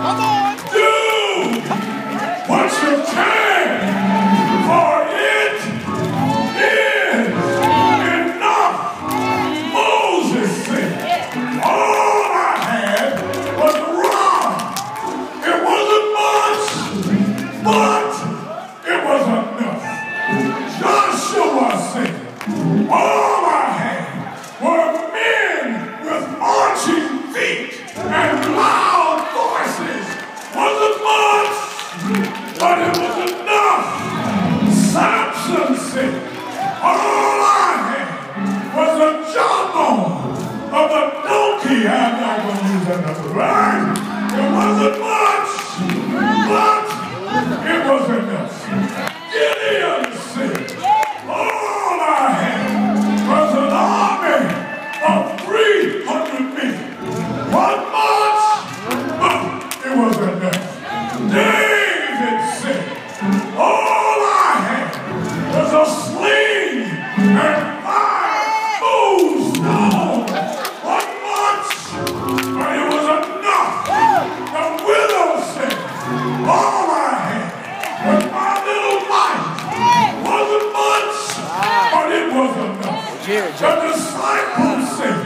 Do what you can, for it is enough. Moses said, all I had was a rod. It wasn't much, but it was enough. Joshua said, all I had were men with marching feet and loud voices. Wasn't much, but it was enough. Samson said, all I had was a jawbone of a donkey. I'm not going to use that other word. It wasn't much, but it was enough. Gideon said, all I had was an army of 300 men. Wasn't much, but it was enough. David said, all I had was a sling and 5 smooth stones. Wasn't much, but it was enough. The widow said, all I had was my little life. Wasn't much, but it was enough. The disciples said,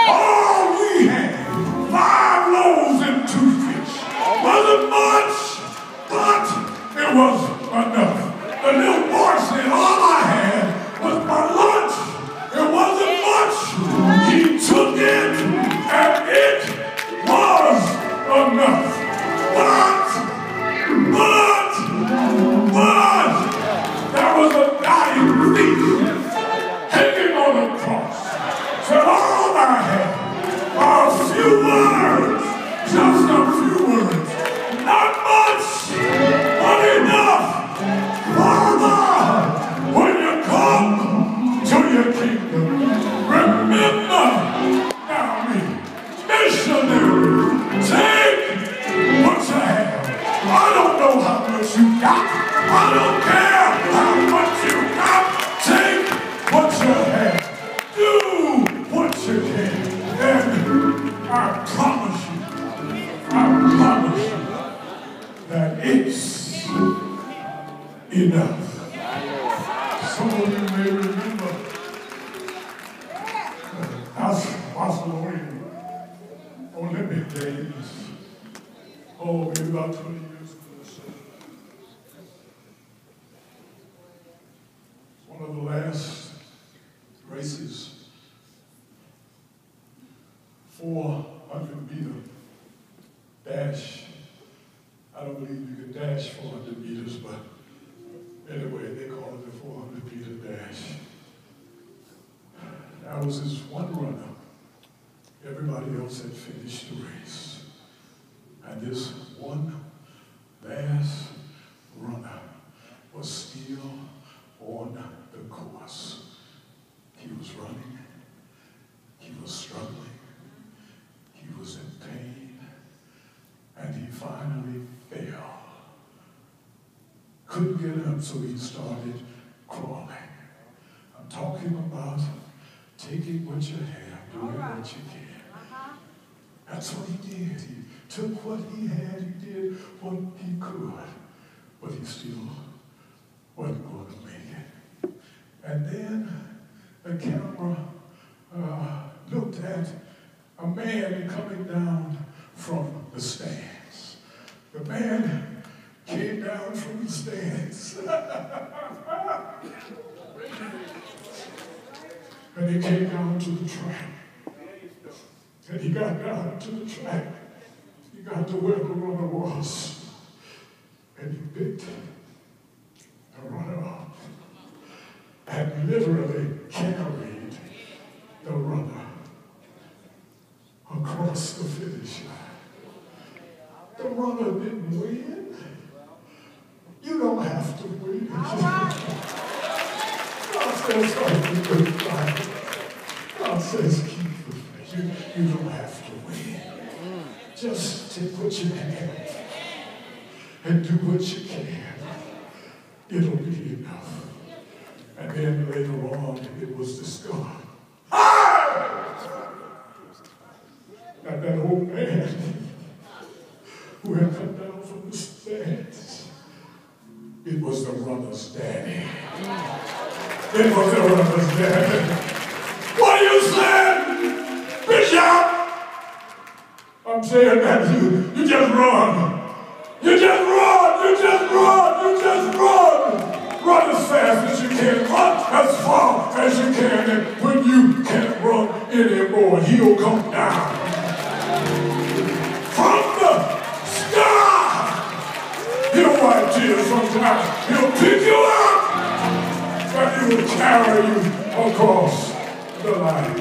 all we had, 5 loaves and 2 fish. Wasn't much, but it was enough. The little boy said, all I had was my lunch. It wasn't much. He took it, and it was enough. But, there was a dying thief hanging on a cross. Said, all I had are a few words, just a few words. Not much, but enough. Father, when you come to your kingdom, remember now me, missionary, take what you have. I don't know how much you got. I don't care how much you got. Take what you have. Do what you can. And I promise you that it's enough. Some of you may remember Pastor Lorraine Olympic days. Oh, maybe about 20 years ago. One of the last races, 400-meter dash. I don't believe you can dash 400 meters, but anyway, they call it the 400-meter dash. There was this one runner. Everybody else had finished the race. And this one last runner was still on the course. He was running. He was struggling. He was in pain. And he finally fell. Couldn't get up, so he started crawling. I'm talking about taking what you have, doing what you can. That's what he did. He took what he had, he did what he could, but he still wasn't going to make it. And then the camera looked at a man coming down from the stands. The man came down from the stands. And he came down to the track. And he got down to the track. He got to where the runner was. And he picked the runner up and literally carried the runner across the finish line. The runner didn't win. You don't have to win. God says fight the good fight. God says keep the faith. You don't have to win. Just take what you have and do what you can. It'll be enough. And then later on, it was discovered that that old man who had come down from the stands. It was the runner's daddy. It was the runner's daddy. What are you saying, Bishop? I'm saying that you just run. You just run. You just run. You just run. Run as fast as you can. Run as far as you can. And when you can't run anymore, he'll come down from the sky. He'll wipe tears from your eyes. He'll pick you up, and he will carry you across the line.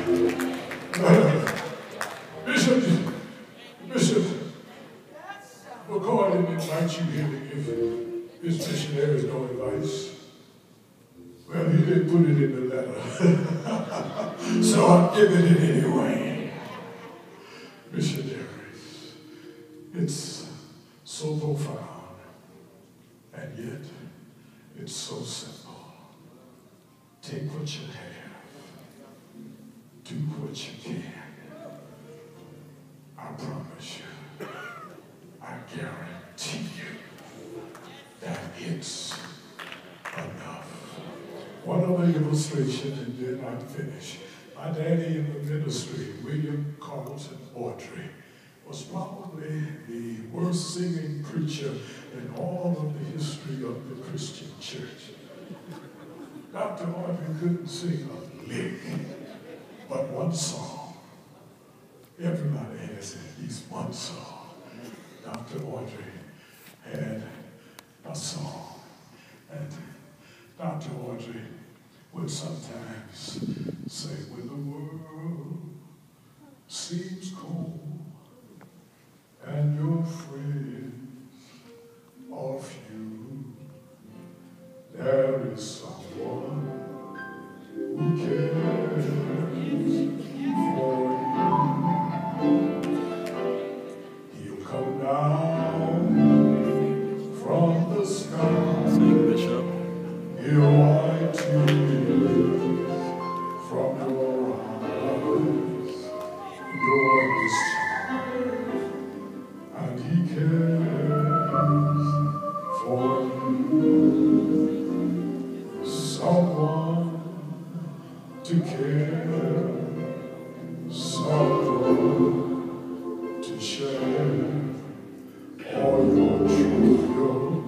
Bishop, McCoy didn't invite you here to give his missionaries no advice. Well, he didn't put it in the letter, so I'm giving it anyway. Missionaries, it's so profound, and yet it's so simple. Take what you have, do what you can. I promise you, I guarantee you that it's enough. One other illustration and then I'm finished. My daddy in the ministry, William Carlton Audrey, was probably the worst singing preacher in all of the history of the Christian church. Dr. Audrey couldn't sing a lick, but one song. Everybody has at least one song. Dr. Audrey had a song. And Dr. Audrey would sometimes say, when the world seems cold and your friends are few, there is someone who cares for you. He'll come down from the sky. Sing, Bishop. He'll wipe tears from your eyes. You're his child, and he cares for you. Someone to care, someone to share all your joy,